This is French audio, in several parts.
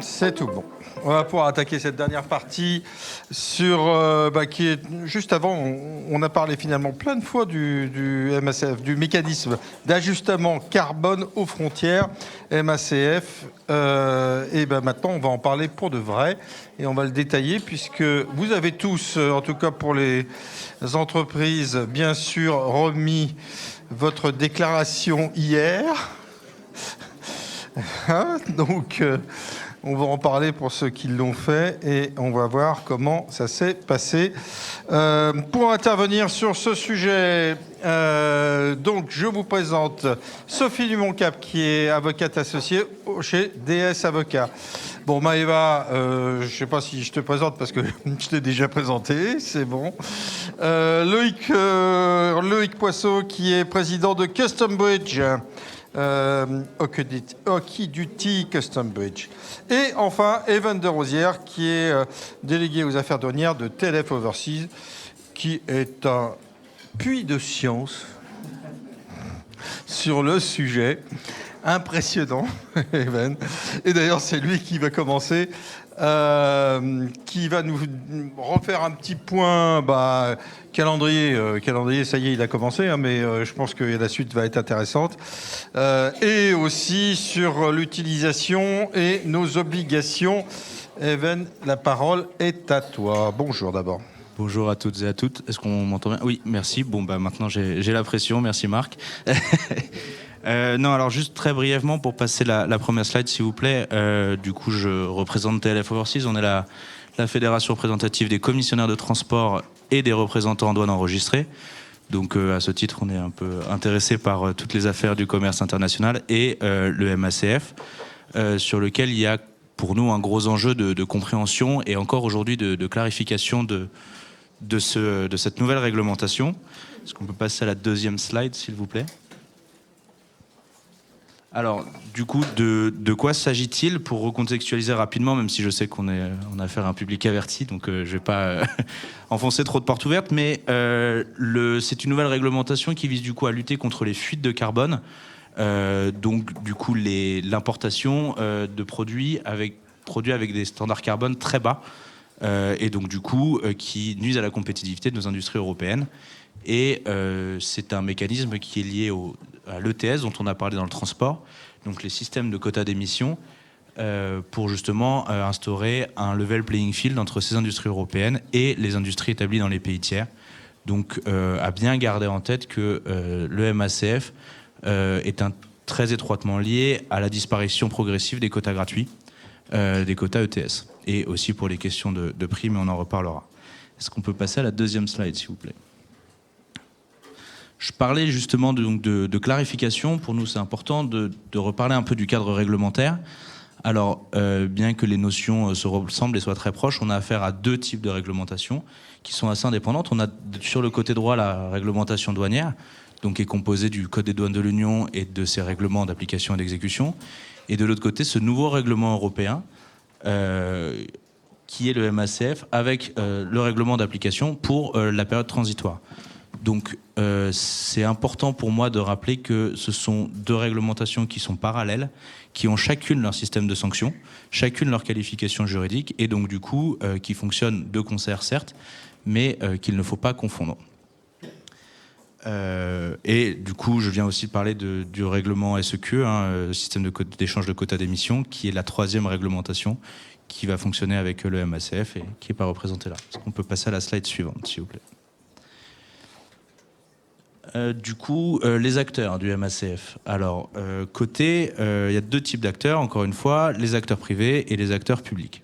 C'est tout bon. On va pouvoir attaquer cette dernière partie sur qui est juste avant. On a parlé finalement plein de fois du MACF, du mécanisme d'ajustement carbone aux frontières, MACF. Et maintenant, on va en parler pour de vrai et on va le détailler puisque vous avez tous, en tout cas pour les entreprises, bien sûr, remis votre déclaration hier. Donc, on va en parler pour ceux qui l'ont fait et on va voir comment ça s'est passé. Pour intervenir sur ce sujet, donc je vous présente Sophie Dumoncap, qui est avocate associée chez DS Avocats. Bon, Maëva, je ne sais pas si je te présente parce que je t'ai déjà présenté, c'est bon. Loïc Poisseau, qui est président de Custom Bridge. Hockey Duty Custom Bridge. Et enfin, Evan de Rosière, qui est délégué aux affaires douanières de TLF Overseas, qui est un puits de science sur le sujet. Impressionnant, Evan. Et d'ailleurs, c'est lui qui va commencer, qui va nous refaire un petit point calendrier. Calendrier, ça y est, il a commencé, mais je pense que la suite va être intéressante. Et aussi sur l'utilisation et nos obligations. Evan, la parole est à toi. Bonjour d'abord. Bonjour à toutes et à toutes. Est-ce qu'on m'entend bien ? Oui, merci. Bon, maintenant j'ai la pression. Merci Marc. Non, alors juste très brièvement pour passer la première slide, s'il vous plaît. Du coup, je représente TLF Overseas. On est la fédération représentative des commissionnaires de transport et des représentants en douane enregistrés. Donc, à ce titre, on est un peu intéressé par toutes les affaires du commerce international et le MACF, sur lequel il y a pour nous un gros enjeu de compréhension et encore aujourd'hui de clarification de cette nouvelle réglementation. Est-ce qu'on peut passer à la deuxième slide, s'il vous plaît ? Alors, du coup, de quoi s'agit-il pour recontextualiser rapidement, même si je sais qu'on est en affaire à un public averti, donc je ne vais pas enfoncer trop de portes ouvertes, mais c'est une nouvelle réglementation qui vise du coup à lutter contre les fuites de carbone, donc du coup l'importation de produits avec des standards carbone très bas, et donc du coup qui nuisent à la compétitivité de nos industries européennes. Et c'est un mécanisme qui est lié à l'ETS dont on a parlé dans le transport, donc les systèmes de quotas d'émissions, pour justement instaurer un level playing field entre ces industries européennes et les industries établies dans les pays tiers. Donc à bien garder en tête que le MACF est très étroitement lié à la disparition progressive des quotas gratuits, des quotas ETS, et aussi pour les questions de prix, mais on en reparlera. Est-ce qu'on peut passer à la deuxième slide, s'il vous plaît ? Je parlais justement de clarification. Pour nous, c'est important de reparler un peu du cadre réglementaire. Alors, bien que les notions se ressemblent et soient très proches, on a affaire à deux types de réglementation qui sont assez indépendantes. On a sur le côté droit la réglementation douanière, donc qui est composée du Code des douanes de l'Union et de ses règlements d'application et d'exécution. Et de l'autre côté, ce nouveau règlement européen, qui est le MACF, avec le règlement d'application pour la période transitoire. Donc c'est important pour moi de rappeler que ce sont deux réglementations qui sont parallèles, qui ont chacune leur système de sanctions, chacune leur qualification juridique, et donc du coup qui fonctionnent de concert certes, mais qu'il ne faut pas confondre. Et du coup je viens aussi parler du règlement SEQ, système d'échange de quotas d'émissions, qui est la troisième réglementation qui va fonctionner avec le MACF et qui n'est pas représenté là. Est-ce qu'on peut passer à la slide suivante, s'il vous plaît ? Du coup, les acteurs du MACF. Alors, il y a deux types d'acteurs, encore une fois, les acteurs privés et les acteurs publics.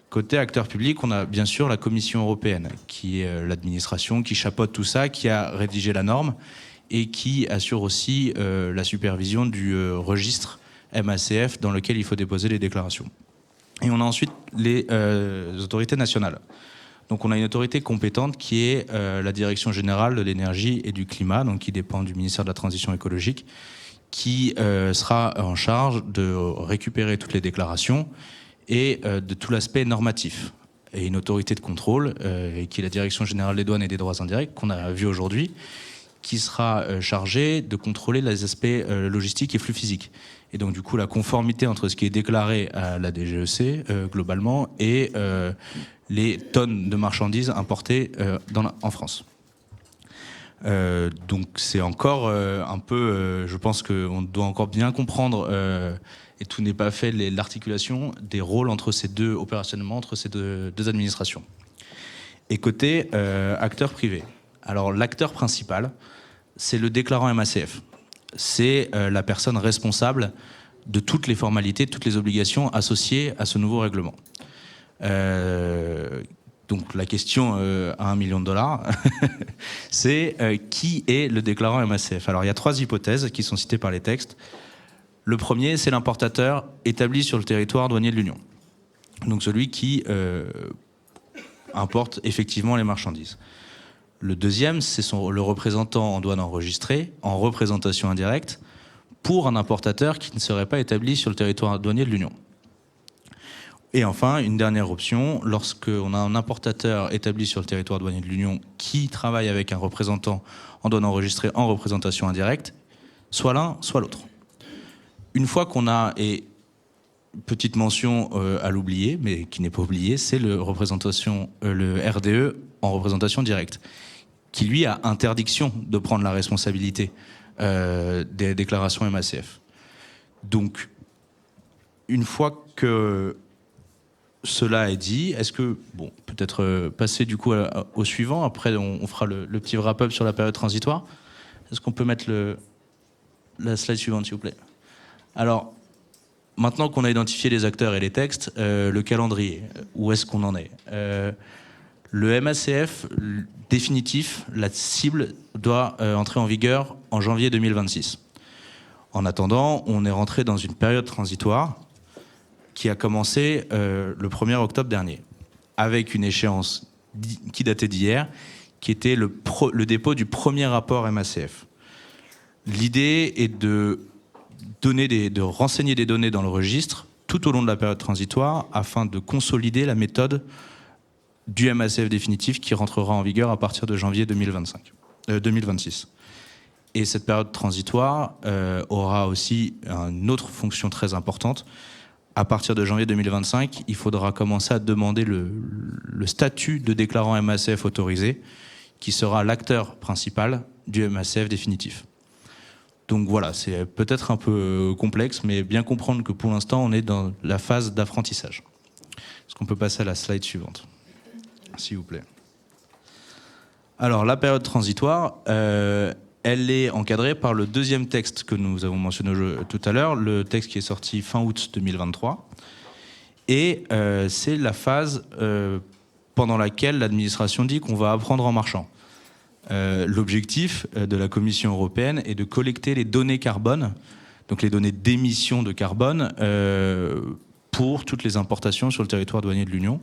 Côté acteurs publics, on a bien sûr la Commission européenne, qui est l'administration, qui chapeaute tout ça, qui a rédigé la norme et qui assure aussi la supervision du registre MACF dans lequel il faut déposer les déclarations. Et on a ensuite les autorités nationales. Donc on a une autorité compétente qui est la Direction générale de l'énergie et du climat, donc qui dépend du ministère de la Transition écologique, qui sera en charge de récupérer toutes les déclarations et de tout l'aspect normatif. Et une autorité de contrôle, qui est la Direction générale des douanes et des droits indirects, qu'on a vu aujourd'hui, qui sera chargé de contrôler les aspects logistiques et flux physiques. Et donc, du coup, la conformité entre ce qui est déclaré à la DGEC, globalement, et les tonnes de marchandises importées en France. Donc, c'est encore un peu... je pense qu'on doit encore bien comprendre, et tout n'est pas fait, l'articulation des rôles entre ces deux, opérationnellement, entre ces deux administrations. Et côté acteur privé. Alors, l'acteur principal, c'est le déclarant MACF. C'est la personne responsable de toutes les formalités, de toutes les obligations associées à ce nouveau règlement. Donc la question à $1 million, c'est qui est le déclarant MACF? Alors il y a 3 hypothèses qui sont citées par les textes. Le premier, c'est l'importateur établi sur le territoire douanier de l'Union. Donc celui qui importe effectivement les marchandises. Le deuxième, c'est le représentant en douane enregistré, en représentation indirecte, pour un importateur qui ne serait pas établi sur le territoire douanier de l'Union. Et enfin, une dernière option, lorsqu'on a un importateur établi sur le territoire douanier de l'Union qui travaille avec un représentant en douane enregistrée en représentation indirecte, soit l'un, soit l'autre. Une fois qu'on a, et petite mention à l'oublier, mais qui n'est pas oublié, c'est le RDE en représentation directe, qui lui a interdiction de prendre la responsabilité des déclarations MACF. Donc, une fois que cela est dit, est-ce que, bon, peut-être passer du coup au suivant, après on fera le petit wrap-up sur la période transitoire. Est-ce qu'on peut mettre la slide suivante, s'il vous plaît? Alors, maintenant qu'on a identifié les acteurs et les textes, le calendrier, où est-ce qu'on en est? Le MACF définitif, la cible, doit entrer en vigueur en janvier 2026. En attendant, on est rentré dans une période transitoire qui a commencé le 1er octobre dernier, avec une échéance qui datait d'hier, qui était le dépôt du premier rapport MACF. L'idée est de renseigner des données dans le registre tout au long de la période transitoire afin de consolider la méthode du MACF définitif qui rentrera en vigueur à partir de janvier 2026. Et cette période transitoire aura aussi une autre fonction très importante. À partir de janvier 2025, il faudra commencer à demander le statut de déclarant MACF autorisé, qui sera l'acteur principal du MACF définitif. Donc voilà, c'est peut-être un peu complexe, mais bien comprendre que pour l'instant, on est dans la phase d'apprentissage. Est-ce qu'on peut passer à la slide suivante, s'il vous plaît? Alors, la période transitoire, elle est encadrée par le deuxième texte que nous avons mentionné tout à l'heure, le texte qui est sorti fin août 2023. Et c'est la phase pendant laquelle l'administration dit qu'on va apprendre en marchant. L'objectif de la Commission européenne est de collecter les données carbone, donc les données d'émissions de carbone, pour toutes les importations sur le territoire douanier de l'Union,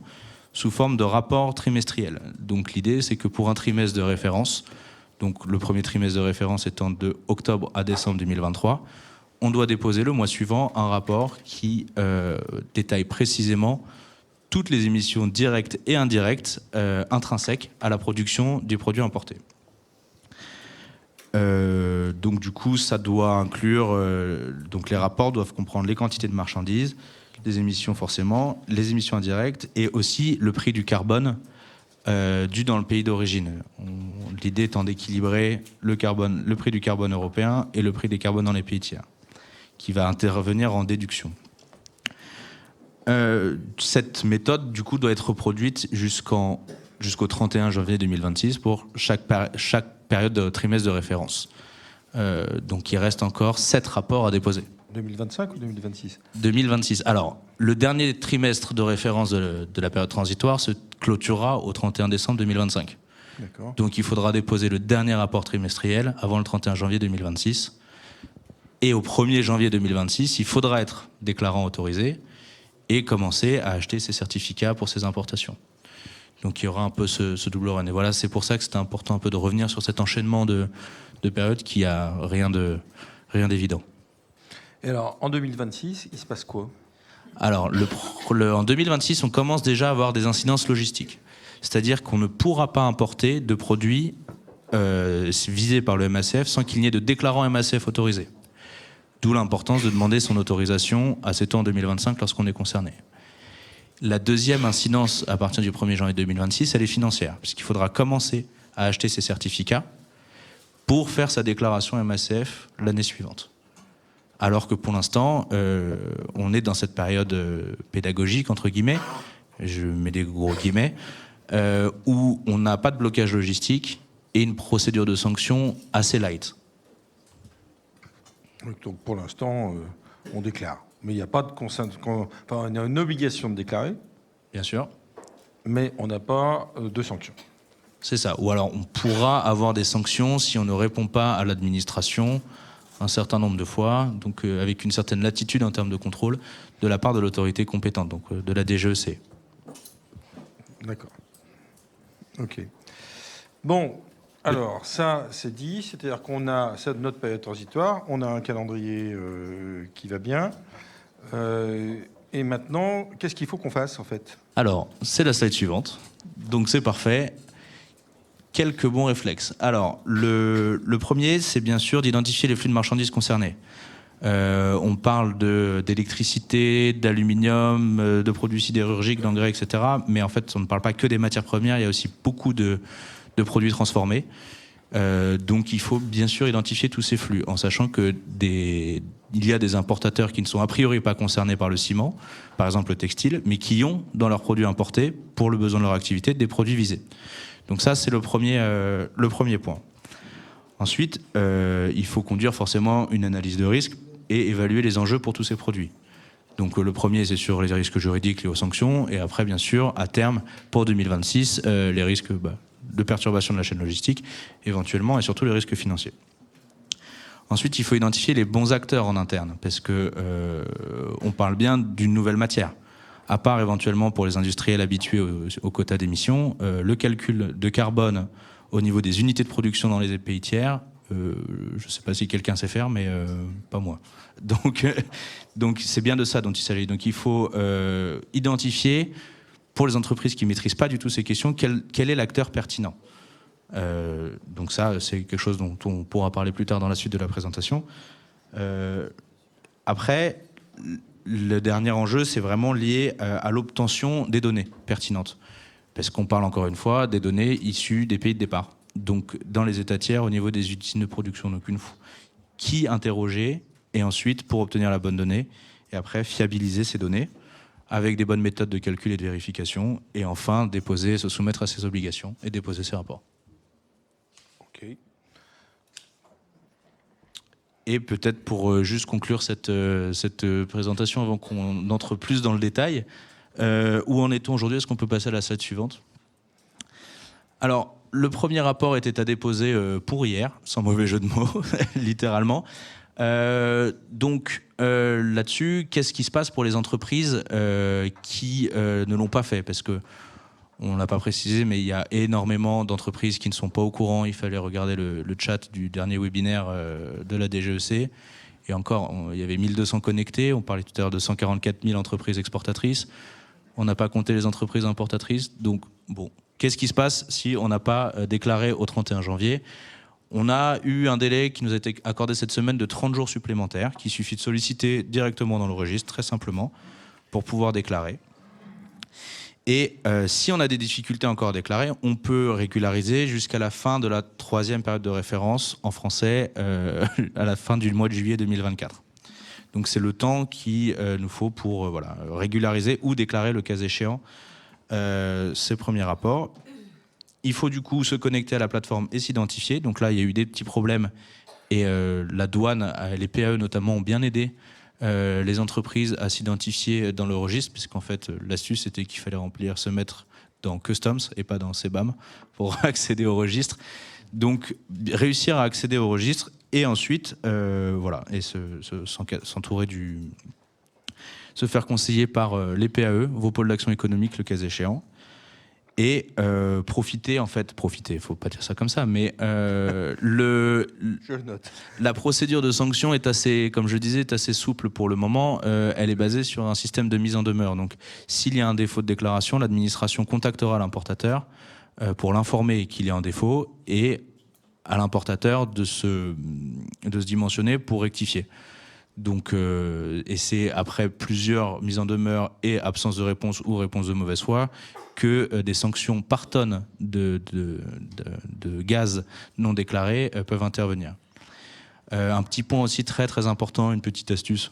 sous forme de rapport trimestriel. Donc l'idée, c'est que pour un trimestre de référence, donc le premier trimestre de référence étant de octobre à décembre 2023, on doit déposer le mois suivant un rapport qui détaille précisément toutes les émissions directes et indirectes intrinsèques à la production du produit importé. Donc du coup, ça doit inclure... donc les rapports doivent comprendre les quantités de marchandises, les émissions forcément, les émissions indirectes et aussi le prix du carbone dû dans le pays d'origine. L'idée étant d'équilibrer le prix du carbone européen et le prix des carbones dans les pays tiers, qui va intervenir en déduction. Cette méthode, du coup, doit être reproduite jusqu'au 31 janvier 2026 pour chaque période de trimestre de référence. Donc il reste encore 7 rapports à déposer. 2025 ou 2026 2026. Alors, le dernier trimestre de référence de la période transitoire se clôturera au 31 décembre 2025. D'accord. Donc il faudra déposer le dernier rapport trimestriel avant le 31 janvier 2026. Et au 1er janvier 2026, il faudra être déclarant autorisé et commencer à acheter ses certificats pour ses importations. Donc il y aura un peu ce double run. Et voilà, c'est pour ça que c'était important un peu de revenir sur cet enchaînement de périodes qui a rien d'évident. Et alors, en 2026, il se passe quoi? Alors, en 2026, on commence déjà à avoir des incidences logistiques. C'est-à-dire qu'on ne pourra pas importer de produits visés par le MACF sans qu'il n'y ait de déclarant MACF autorisé. D'où l'importance de demander son autorisation assez tôt en 2025 lorsqu'on est concerné. La deuxième incidence à partir du 1er janvier 2026, elle est financière, puisqu'il faudra commencer à acheter ces certificats pour faire sa déclaration MACF l'année suivante. Alors que pour l'instant, on est dans cette période pédagogique, entre guillemets, je mets des gros guillemets, où on n'a pas de blocage logistique et une procédure de sanction assez light. Donc pour l'instant, on déclare. Mais il n'y a pas de on a une obligation de déclarer. Bien sûr. Mais on n'a pas de sanctions. C'est ça. Ou alors on pourra avoir des sanctions si on ne répond pas à l'administration un certain nombre de fois, donc avec une certaine latitude en termes de contrôle de la part de l'autorité compétente, donc de la DGEC. D'accord. Ok. Bon, alors ça c'est dit, c'est-à-dire qu'on a notre période transitoire, on a un calendrier qui va bien. Et maintenant, qu'est-ce qu'il faut qu'on fasse en fait ? Alors, c'est la slide suivante, donc c'est parfait. Quelques bons réflexes. Alors, le premier, c'est bien sûr d'identifier les flux de marchandises concernés. On parle d'électricité, d'aluminium, de produits sidérurgiques, d'engrais, etc. Mais en fait, on ne parle pas que des matières premières, il y a aussi beaucoup de produits transformés. Donc il faut bien sûr identifier tous ces flux, en sachant que il y a des importateurs qui ne sont a priori pas concernés par le ciment, par exemple le textile, mais qui ont dans leurs produits importés, pour le besoin de leur activité, des produits visés. Donc ça, c'est le premier point. Ensuite, il faut conduire forcément une analyse de risque et évaluer les enjeux pour tous ces produits. Donc le premier, c'est sur les risques juridiques liés aux sanctions, et après, bien sûr, à terme, pour 2026, les risques de perturbation de la chaîne logistique, éventuellement, et surtout les risques financiers. Ensuite, il faut identifier les bons acteurs en interne, parce que on parle bien d'une nouvelle matière. À part éventuellement pour les industriels habitués au quota d'émissions, le calcul de carbone au niveau des unités de production dans les pays tiers, je ne sais pas si quelqu'un sait faire, mais pas moi. Donc c'est bien de ça dont il s'agit. Donc il faut identifier, pour les entreprises qui ne maîtrisent pas du tout ces questions, quel est l'acteur pertinent. Donc ça, c'est quelque chose dont on pourra parler plus tard dans la suite de la présentation. Après, le dernier enjeu, c'est vraiment lié à l'obtention des données pertinentes. Parce qu'on parle encore une fois des données issues des pays de départ. Donc dans les États tiers, au niveau des usines de production. Donc qui interroger, et ensuite, pour obtenir la bonne donnée, et après fiabiliser ces données avec des bonnes méthodes de calcul et de vérification, et enfin se soumettre à ses obligations et déposer ses rapports. Ok. Et peut-être pour juste conclure cette présentation avant qu'on entre plus dans le détail, où en est-on aujourd'hui ? Est-ce qu'on peut passer à la slide suivante ? Alors, le premier rapport était à déposer pour hier, sans mauvais jeu de mots, littéralement. Donc là-dessus, qu'est-ce qui se passe pour les entreprises qui ne l'ont pas fait ? Parce que on ne l'a pas précisé, mais il y a énormément d'entreprises qui ne sont pas au courant. Il fallait regarder le chat du dernier webinaire de la DGEC. Et encore, il y avait 1200 connectés. On parlait tout à l'heure de 144 000 entreprises exportatrices. On n'a pas compté les entreprises importatrices. Donc, bon, qu'est-ce qui se passe si on n'a pas déclaré au 31 janvier ? On a eu un délai qui nous a été accordé cette semaine de 30 jours supplémentaires, qu'il suffit de solliciter directement dans le registre, très simplement, pour pouvoir déclarer. Et si on a des difficultés encore à déclarer, on peut régulariser jusqu'à la fin de la 3e période de référence en français, à la fin du mois de juillet 2024. Donc c'est le temps qu'il nous faut pour régulariser ou déclarer le cas échéant ces premiers rapports. Il faut du coup se connecter à la plateforme et s'identifier. Donc là, il y a eu des petits problèmes et la douane, les PAE notamment, ont bien aidé les entreprises à s'identifier dans le registre, puisqu'en fait, l'astuce était qu'il fallait se mettre dans Customs et pas dans CBAM pour accéder au registre. Donc, réussir à accéder au registre et ensuite, et s'entourer se faire conseiller par les PAE, vos pôles d'action économique, le cas échéant. Et profiter, faut pas dire ça comme ça, mais je le note. La procédure de sanction est assez, comme je disais, est assez souple pour le moment. Elle est basée sur un système de mise en demeure. Donc, s'il y a un défaut de déclaration, l'administration contactera l'importateur pour l'informer qu'il est en défaut et à l'importateur de se dimensionner pour rectifier. Donc, et c'est après plusieurs mises en demeure et absence de réponse ou réponse de mauvaise foi que des sanctions par tonne de gaz non déclaré peuvent intervenir. Un petit point aussi très très important, une petite astuce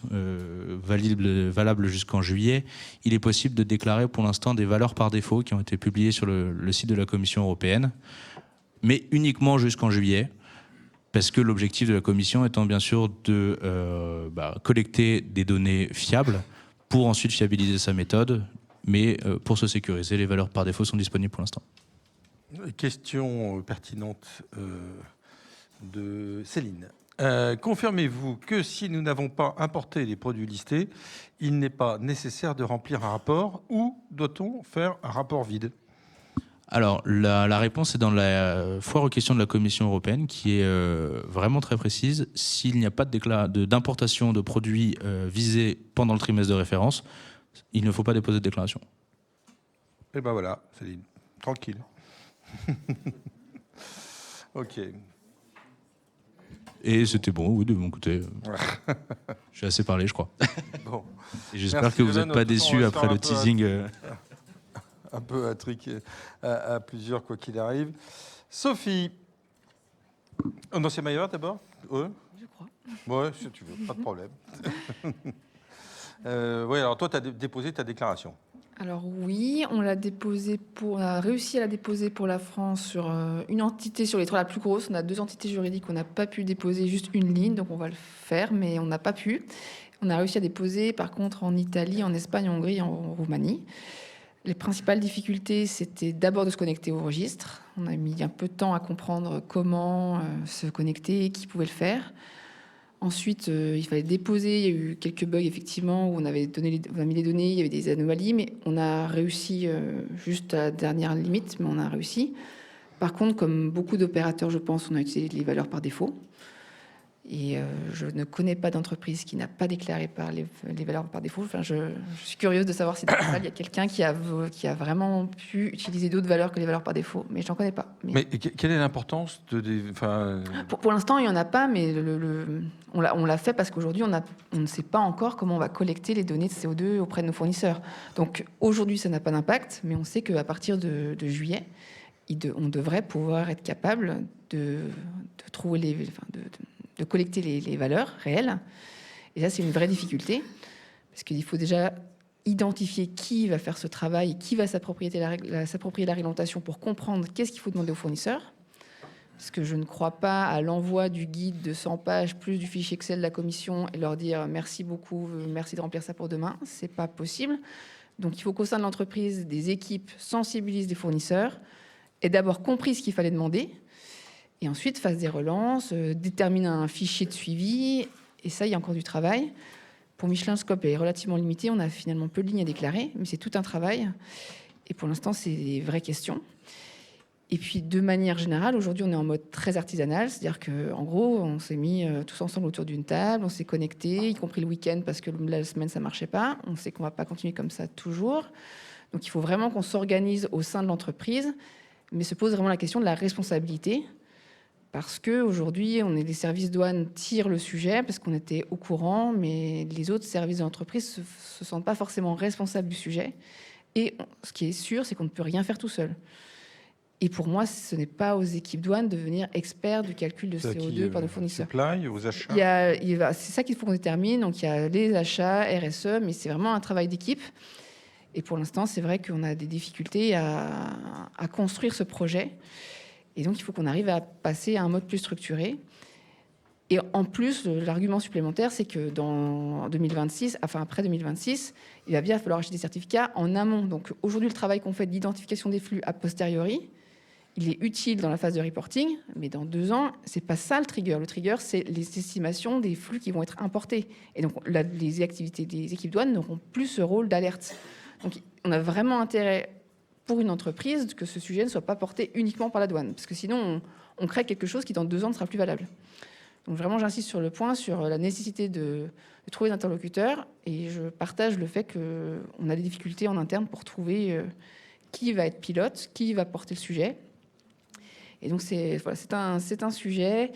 valable jusqu'en juillet, il est possible de déclarer pour l'instant des valeurs par défaut qui ont été publiées sur le site de la Commission européenne, mais uniquement jusqu'en juillet, parce que l'objectif de la Commission étant bien sûr de collecter des données fiables pour ensuite fiabiliser sa méthode, mais pour se sécuriser, les valeurs par défaut sont disponibles pour l'instant. Question pertinente de Céline. Confirmez-vous que si nous n'avons pas importé les produits listés, il n'est pas nécessaire de remplir un rapport, ou doit-on faire un rapport vide ? Alors, la réponse est dans la foire aux questions de la Commission européenne, qui est vraiment très précise. S'il n'y a pas d'importation de produits visés pendant le trimestre de référence, il ne faut pas déposer de déclaration. Et ben voilà, Céline, tranquille. Ok. Et c'était bon, oui, de mon côté. J'ai assez parlé, je crois. Bon. Et j'espère que vous n'êtes pas déçus après le teasing. Un peu un truc à plusieurs, quoi qu'il arrive. Sophie. Oh non, c'est Maïva d'abord ? Ouais. Je crois. Ouais, si tu veux, pas de problème. Oui, alors toi, tu as déposé ta déclaration. Alors oui, on a réussi à la déposer pour la France sur une entité sur les trois la plus grosse. On a 2 entités juridiques, on n'a pas pu déposer juste une ligne, donc on va le faire, mais on n'a pas pu. On a réussi à déposer, par contre, en Italie, en Espagne, en Hongrie, en Roumanie. Les principales difficultés, c'était d'abord de se connecter au registre. On a mis un peu de temps à comprendre comment se connecter et qui pouvait le faire. Ensuite, il fallait déposer. Il y a eu quelques bugs, effectivement, où on avait mis les données, il y avait des anomalies, mais on a réussi juste à la dernière limite, mais on a réussi. Par contre, comme beaucoup d'opérateurs, je pense, on a utilisé les valeurs par défaut. Et je ne connais pas d'entreprise qui n'a pas déclaré les valeurs par défaut. Enfin, je suis curieuse de savoir si dans la salle, il y a quelqu'un qui a vraiment pu utiliser d'autres valeurs que les valeurs par défaut. Mais je n'en connais pas. Mais quelle est l'importance Pour l'instant, il n'y en a pas, mais on l'a fait parce qu'aujourd'hui, on ne sait pas encore comment on va collecter les données de CO2 auprès de nos fournisseurs. Donc aujourd'hui, ça n'a pas d'impact, mais on sait qu'à partir de juillet, on devrait pouvoir être capable de trouver de collecter les valeurs réelles. Et ça, c'est une vraie difficulté, parce qu'il faut déjà identifier qui va faire ce travail, qui va s'approprier la réglementation pour comprendre qu'est-ce qu'il faut demander aux fournisseurs. Parce que je ne crois pas à l'envoi du guide de 100 pages, plus du fichier Excel de la Commission, et leur dire merci beaucoup, merci de remplir ça pour demain. C'est pas possible. Donc il faut qu'au sein de l'entreprise, des équipes sensibilisent les fournisseurs, aient d'abord compris ce qu'il fallait demander, et ensuite fasse des relances, détermine un fichier de suivi. Et ça, il y a encore du travail. Pour Michelin, le scope est relativement limité. On a finalement peu de lignes à déclarer, mais c'est tout un travail. Et pour l'instant, c'est des vraies questions. Et puis, de manière générale, aujourd'hui, on est en mode très artisanal. C'est-à-dire qu'en gros, on s'est mis tous ensemble autour d'une table, on s'est connectés, y compris le week-end, parce que la semaine, ça ne marchait pas. On sait qu'on ne va pas continuer comme ça toujours. Donc, il faut vraiment qu'on s'organise au sein de l'entreprise, mais se pose vraiment la question de la responsabilité. Parce qu'aujourd'hui, les services douanes tirent le sujet parce qu'on était au courant, mais les autres services de l'entreprise ne se sentent pas forcément responsables du sujet. Et ce qui est sûr, c'est qu'on ne peut rien faire tout seul. Et pour moi, ce n'est pas aux équipes douanes de devenir experts du calcul de CO2 par nos fournisseurs. Supply, aux achats. C'est ça qu'il faut qu'on détermine. Donc il y a les achats, RSE, mais c'est vraiment un travail d'équipe. Et pour l'instant, c'est vrai qu'on a des difficultés à construire ce projet. Et donc, il faut qu'on arrive à passer à un mode plus structuré. Et en plus, l'argument supplémentaire, c'est que dans 2026, enfin après 2026, il va bien falloir acheter des certificats en amont. Donc aujourd'hui, le travail qu'on fait d'identification des flux a posteriori, il est utile dans la phase de reporting, mais dans 2 ans, c'est pas ça le trigger. Le trigger, c'est les estimations des flux qui vont être importés. Et donc, les activités des équipes douanes n'auront plus ce rôle d'alerte. Donc, on a vraiment intérêt pour une entreprise que ce sujet ne soit pas porté uniquement par la douane, parce que sinon on crée quelque chose qui dans 2 ans ne sera plus valable. Donc vraiment j'insiste sur le point, sur la nécessité de trouver des interlocuteurs, et je partage le fait qu'on a des difficultés en interne pour trouver qui va être pilote, qui va porter le sujet. Et donc, c'est un sujet.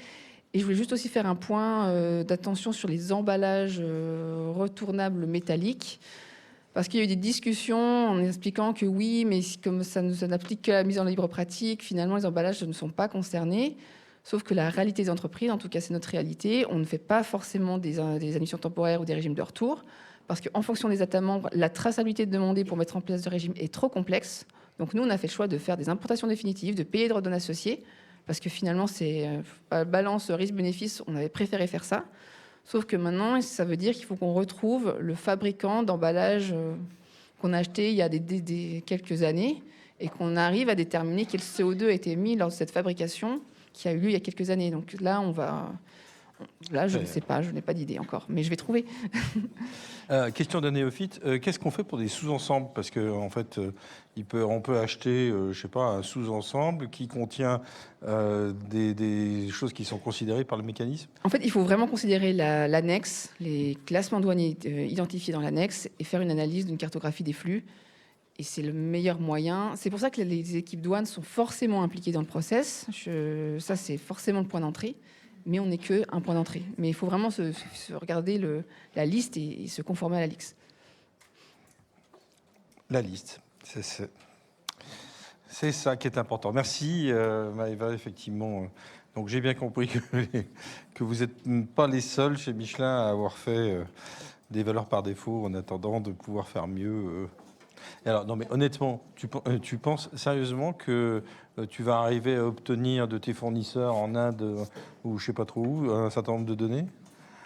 Et je voulais juste aussi faire un point d'attention sur les emballages retournables métalliques. Parce qu'il y a eu des discussions en expliquant que oui, mais comme ça n'applique que la mise en libre pratique, finalement, les emballages ne sont pas concernés. Sauf que la réalité des entreprises, en tout cas c'est notre réalité, on ne fait pas forcément des annulations temporaires ou des régimes de retour, parce qu'en fonction des États membres, la traçabilité demandée pour mettre en place ce régime est trop complexe. Donc nous, on a fait le choix de faire des importations définitives, de payer des droits de douane associés, parce que finalement, c'est balance risque-bénéfice, on avait préféré faire ça. Sauf que maintenant, ça veut dire qu'il faut qu'on retrouve le fabricant d'emballage qu'on a acheté il y a quelques années, et qu'on arrive à déterminer quel CO2 a été mis lors de cette fabrication qui a eu lieu il y a quelques années. Donc là, je ne sais pas, je n'ai pas d'idée encore, mais je vais trouver. Question d'un néophyte, qu'est-ce qu'on fait pour des sous-ensembles? Parce qu'en fait, on peut acheter, je sais pas, un sous-ensemble qui contient des choses qui sont considérées par le mécanisme. En fait, il faut vraiment considérer l'annexe, les classements douaniers identifiés dans l'annexe, et faire une analyse d'une cartographie des flux. Et c'est le meilleur moyen. C'est pour ça que les équipes douanes sont forcément impliquées dans le process. Ça, c'est forcément le point d'entrée. Mais on n'est qu'un point d'entrée. Mais il faut vraiment se regarder la liste et se conformer à la liste. La liste, c'est ça qui est important. Merci Maëva, effectivement. Donc j'ai bien compris que vous n'êtes pas les seuls chez Michelin à avoir fait des valeurs par défaut en attendant de pouvoir faire mieux. Alors, non, mais honnêtement, tu penses sérieusement que tu vas arriver à obtenir de tes fournisseurs en Inde ou je sais pas trop où un certain nombre de données?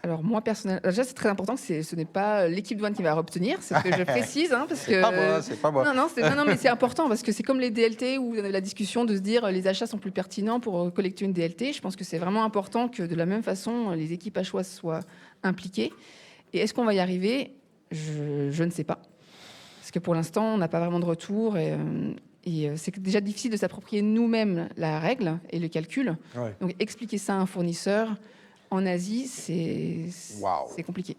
Alors moi personnellement, déjà c'est très important que ce n'est pas l'équipe douane qui va obtenir, c'est ce que je précise, parce que c'est pas moi. Non, mais c'est important parce que c'est comme les DLT où on avait la discussion de se dire les achats sont plus pertinents pour collecter une DLT. Je pense que c'est vraiment important que de la même façon les équipes à choix soient impliquées. Et est-ce qu'on va y arriver? Je ne sais pas. Parce que pour l'instant, on n'a pas vraiment de retour et c'est déjà difficile de s'approprier nous-mêmes la règle et le calcul. Ouais. Donc expliquer ça à un fournisseur en Asie, c'est compliqué.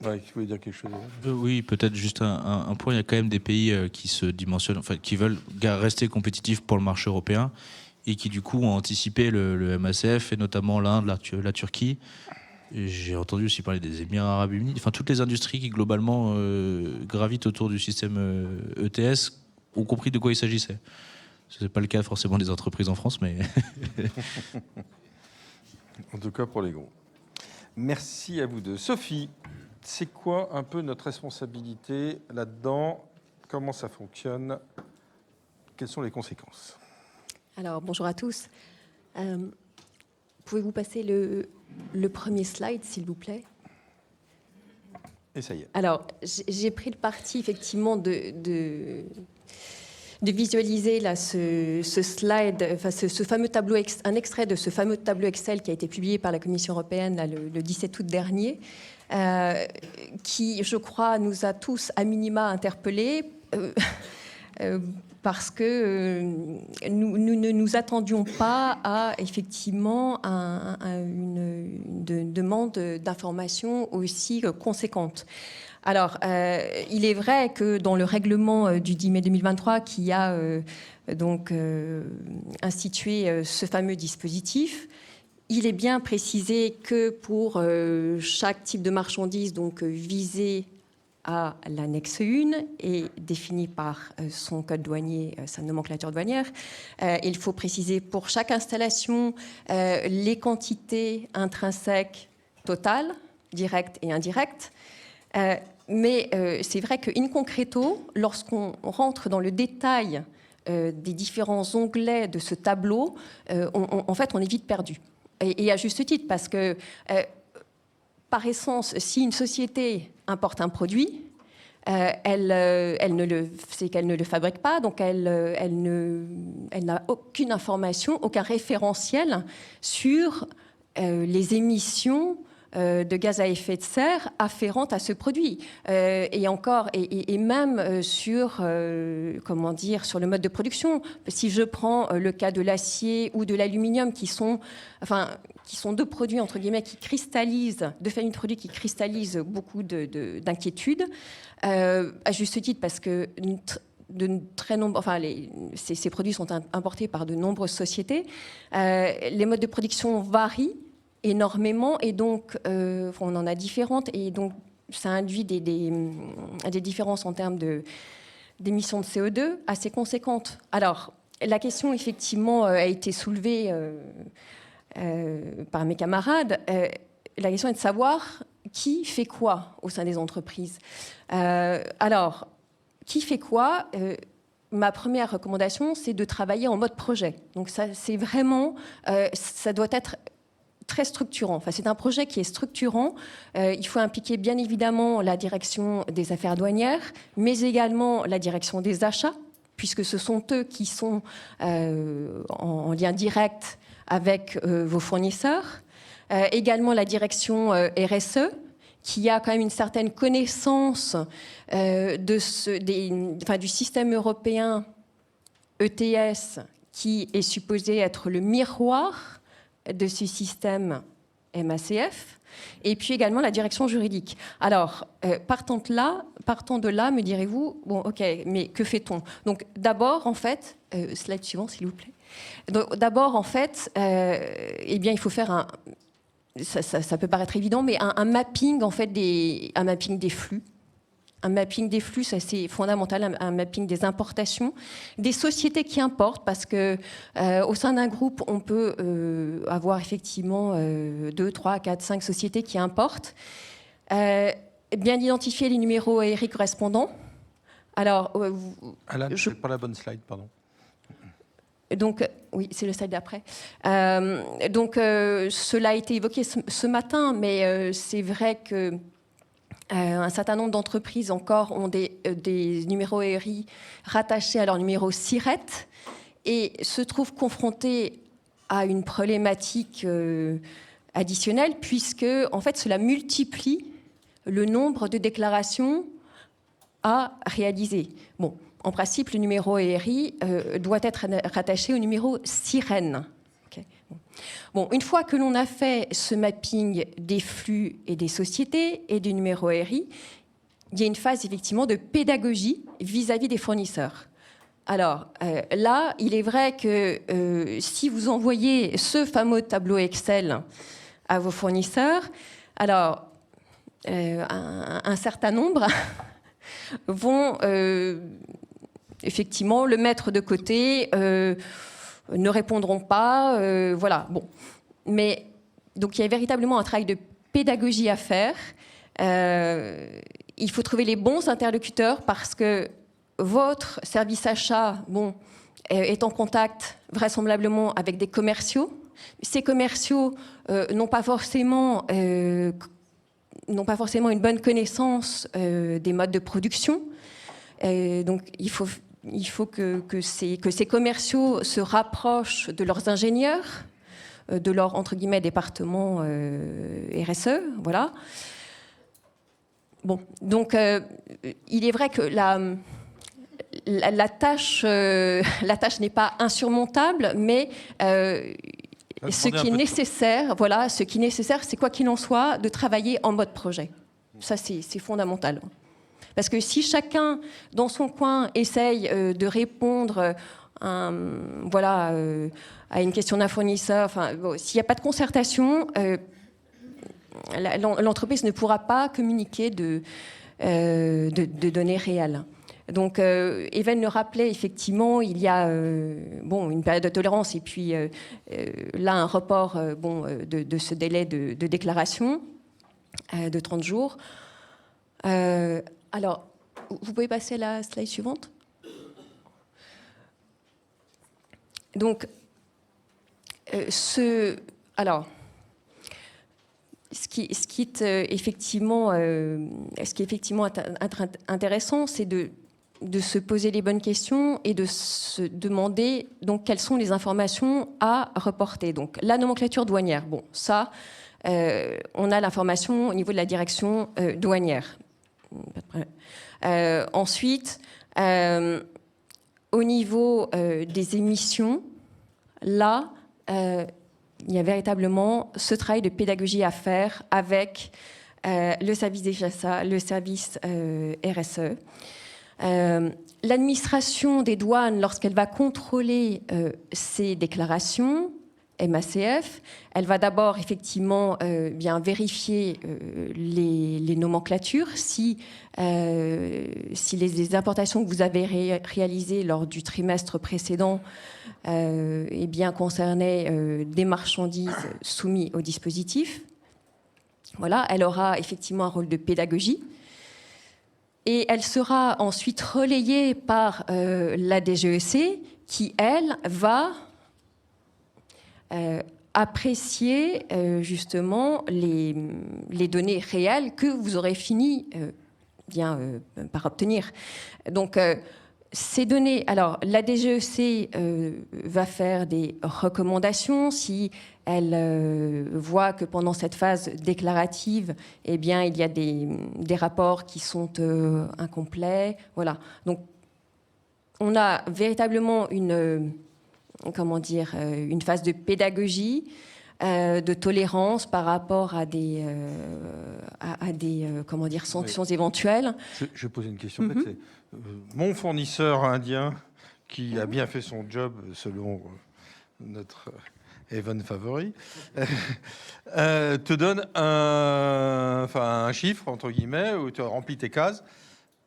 Ouais, tu voulais dire quelque chose? Oui, peut-être juste un point. Il y a quand même des pays qui se dimensionnent, enfin, qui veulent rester compétitifs pour le marché européen et qui du coup ont anticipé le MACF et notamment l'Inde, la Turquie. J'ai entendu aussi parler des Émirats Arabes Unis, enfin toutes les industries qui globalement gravitent autour du système ETS ont compris de quoi il s'agissait. Ce n'est pas le cas forcément des entreprises en France, mais... En tout cas pour les gros. Merci à vous deux. Sophie, c'est quoi un peu notre responsabilité là-dedans? Comment ça fonctionne? Quelles sont les conséquences? Alors, bonjour à tous. Pouvez-vous passer le premier slide, s'il vous plaît? Et ça y est. Alors, j'ai pris le parti, effectivement, de visualiser là, ce slide, enfin, ce fameux tableau, un extrait de ce fameux tableau Excel qui a été publié par la Commission européenne là, le 17 août dernier, qui, je crois, nous a tous à minima interpellés. Parce que nous ne nous attendions pas à effectivement une demande d'information aussi conséquente. Alors, il est vrai que dans le règlement du 10 mai 2023 qui a institué ce fameux dispositif, il est bien précisé que pour chaque type de marchandise visé à l'annexe 1 et définie par son code douanier, sa nomenclature douanière. Il faut préciser pour chaque installation les quantités intrinsèques totales, directes et indirectes. Mais c'est vrai qu'in concreto, lorsqu'on rentre dans le détail des différents onglets de ce tableau, en fait, on est vite perdu. Et à juste titre, parce que par essence, si une société importe un produit, c'est qu'elle ne le fabrique pas, donc elle n'a aucune information, aucun référentiel sur les émissions de gaz à effet de serre afférentes à ce produit. Et même sur, sur le mode de production. Si je prends le cas de l'acier ou de l'aluminium, qui sont deux produits, entre guillemets, deux familles de produits qui cristallisent beaucoup d'inquiétudes, à juste titre, parce que ces produits sont importés par de nombreuses sociétés. Les modes de production varient énormément et donc on en a différentes et donc ça induit des différences en termes d'émissions de CO2 assez conséquentes. Alors, la question, effectivement, a été soulevée par mes camarades. La question est de savoir qui fait quoi au sein des entreprises. Alors, qui fait quoi ma première recommandation, c'est de travailler en mode projet. Donc, ça, c'est vraiment... ça doit être très structurant. Enfin, c'est un projet qui est structurant. Il faut impliquer bien évidemment la direction des affaires douanières, mais également la direction des achats, puisque ce sont eux qui sont en lien direct avec vos fournisseurs. Également la direction RSE, qui a quand même une certaine connaissance du système européen ETS, qui est supposé être le miroir de ce système MACF, et puis également la direction juridique. Alors, partant de là, me direz-vous, bon, ok, mais que fait-on? Donc, d'abord, en fait, slide suivant, s'il vous plaît. D'abord, en fait, eh bien, il faut faire ça peut paraître évident, mais un mapping, en fait, un mapping des flux. Un mapping des flux, ça c'est fondamental, un mapping des importations, des sociétés qui importent, parce que au sein d'un groupe, on peut avoir effectivement 2, 3, 4, 5 sociétés qui importent. Bien identifier les numéros ARI correspondants. Alors, Alan, c'est pas la bonne slide, pardon. Donc, oui, c'est le slide d'après. Cela a été évoqué ce matin, mais c'est vrai que un certain nombre d'entreprises encore ont des numéros ARI rattachés à leur numéro SIRET et se trouvent confrontées à une problématique additionnelle puisque, en fait, cela multiplie le nombre de déclarations à réaliser. Bon, en principe, le numéro ARI doit être rattaché au numéro SIREN. Okay. Bon, une fois que l'on a fait ce mapping des flux et des sociétés et du numéro ARI, il y a une phase effectivement de pédagogie vis-à-vis des fournisseurs. Alors là, il est vrai que si vous envoyez ce fameux tableau Excel à vos fournisseurs, alors un certain nombre vont effectivement le mettre de côté, ne répondront pas, voilà. Bon, mais donc il y a véritablement un travail de pédagogie à faire. Il faut trouver les bons interlocuteurs parce que votre service achat, bon, est en contact vraisemblablement avec des commerciaux. Ces commerciaux n'ont pas forcément une bonne connaissance des modes de production. Donc il faut que ces commerciaux se rapprochent de leurs ingénieurs, de leur, entre guillemets, département RSE, voilà. Bon, donc il est vrai que la tâche n'est pas insurmontable, mais ce qui est nécessaire, voilà, c'est quoi qu'il en soit, de travailler en mode projet. Ça, c'est fondamental. Parce que si chacun, dans son coin, essaye de répondre à une question d'un fournisseur, enfin, bon, s'il n'y a pas de concertation, l'entreprise ne pourra pas communiquer de données réelles. Donc, Even le rappelait, effectivement, il y a une période de tolérance et puis là, un report de ce délai de déclaration de 30 jours. Alors, vous pouvez passer à la slide suivante. Donc, ce qui est effectivement intéressant, c'est de se poser les bonnes questions et de se demander donc quelles sont les informations à reporter. Donc, la nomenclature douanière. Bon, ça, on a l'information au niveau de la direction douanière. Pas de problème. Ensuite, au niveau des émissions, là, il y a véritablement ce travail de pédagogie à faire avec le service des achats, le service RSE. L'administration des douanes, lorsqu'elle va contrôler ces déclarations, MACF, elle va d'abord effectivement bien vérifier les nomenclatures, si les importations que vous avez réalisées lors du trimestre précédent eh bien, concernaient des marchandises soumises au dispositif. Voilà, elle aura effectivement un rôle de pédagogie. Et elle sera ensuite relayée par la DGEC qui, elle, va apprécier justement les données réelles que vous aurez fini par obtenir. Donc, ces données, alors la DGEC va faire des recommandations si elle voit que pendant cette phase déclarative, eh bien, il y a des rapports qui sont incomplets. Voilà. Donc, on a véritablement une phase de pédagogie, de tolérance par rapport à des sanctions éventuelles. Je vais poser une question. En fait, c'est, mon fournisseur indien, qui a bien fait son job selon notre Evan favori, te donne un chiffre, entre guillemets, où tu remplis tes cases.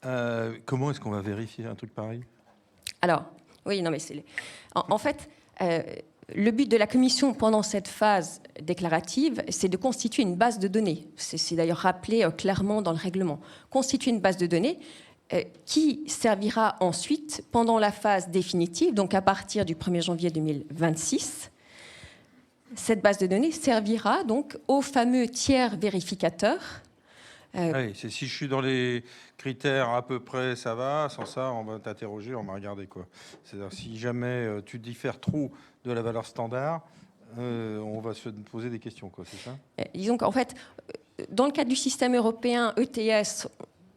Comment est-ce qu'on va vérifier un truc pareil ? Alors, oui, non, mais c'est... En fait, le but de la Commission pendant cette phase déclarative, c'est de constituer une base de données. C'est d'ailleurs rappelé clairement dans le règlement. Constituer une base de données qui servira ensuite, pendant la phase définitive, donc à partir du 1er janvier 2026, cette base de données servira donc aux fameux tiers vérificateurs. Oui, c'est si je suis dans les critères à peu près, ça va. Sans ça, on va t'interroger, on va regarder quoi. C'est-à-dire si jamais tu diffères trop de la valeur standard, on va se poser des questions, quoi. C'est ça ? Disons qu'en fait, dans le cadre du système européen ETS,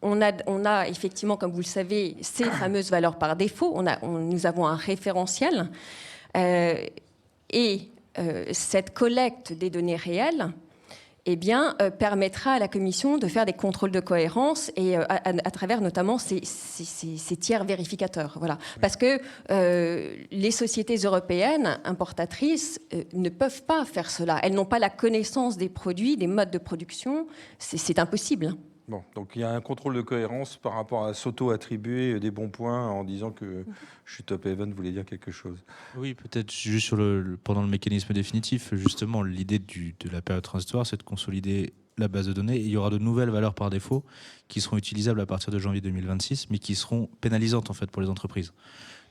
on a effectivement, comme vous le savez, ces fameuses valeurs par défaut. Nous avons un référentiel et cette collecte des données réelles permettra à la Commission de faire des contrôles de cohérence et à travers notamment ces tiers vérificateurs. Voilà. Parce que les sociétés européennes importatrices ne peuvent pas faire cela. Elles n'ont pas la connaissance des produits, des modes de production. C'est impossible. Bon, donc il y a un contrôle de cohérence par rapport à s'auto-attribuer des bons points en disant que je suis top. Evan voulait dire quelque chose. Oui, peut-être juste sur pendant le mécanisme définitif, justement, l'idée de la période transitoire, c'est de consolider la base de données. Et il y aura de nouvelles valeurs par défaut qui seront utilisables à partir de janvier 2026, mais qui seront pénalisantes en fait pour les entreprises.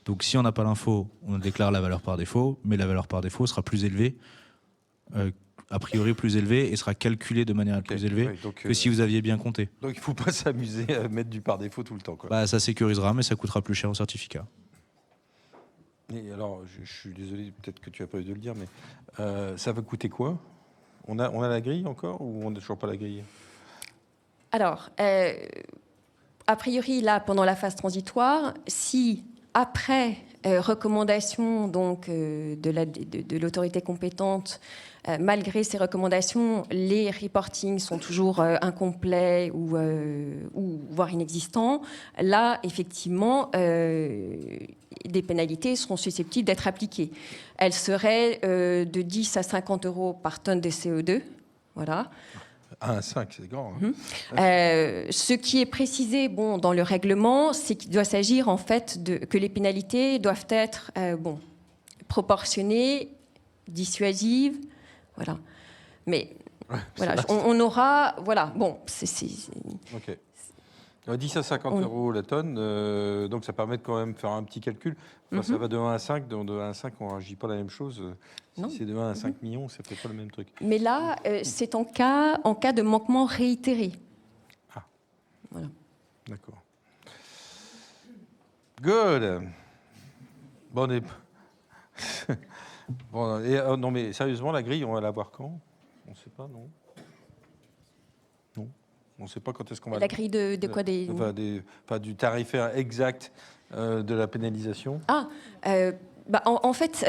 Donc si on n'a pas l'info, on déclare la valeur par défaut, mais la valeur par défaut sera plus élevée, a priori plus élevée, et sera calculée de manière plus élevée que si vous aviez bien compté. Donc il ne faut pas s'amuser à mettre du par défaut tout le temps, quoi. Bah, ça sécurisera, mais ça coûtera plus cher au certificat. Et alors, je suis désolé, peut-être que tu as pas eu de le dire, mais ça va coûter quoi ? On a la grille encore ou on n'a toujours pas la grille ? Alors, a priori, là, pendant la phase transitoire, si après recommandation donc, de l'autorité compétente, malgré ces recommandations, les reportings sont toujours incomplets ou voire inexistants, là, effectivement, des pénalités seront susceptibles d'être appliquées. Elles seraient de 10 à 50 euros par tonne de CO2. Voilà. 1,5, c'est grand. Hein. Ce qui est précisé dans le règlement, c'est qu'il doit s'agir en fait que les pénalités doivent être proportionnées, dissuasives. Voilà. Mais voilà, on aura. Voilà, bon, Ok. 10 à 50 euros la tonne, donc ça permet de quand même faire un petit calcul. Enfin, ça va de 1 à 5, donc de 1 à 5, on ne réagit pas la même chose. Si c'est de 1 à 5 millions, ça ne fait pas le même truc. Mais là, c'est en cas de manquement réitéré. Ah. Voilà. D'accord. Good. Bon, non, mais sérieusement, la grille, on va la voir quand ? On ne sait pas, non ? Non. On ne sait pas quand est-ce qu'on va... La grille de quoi du tarifaire exact de la pénalisation. En fait,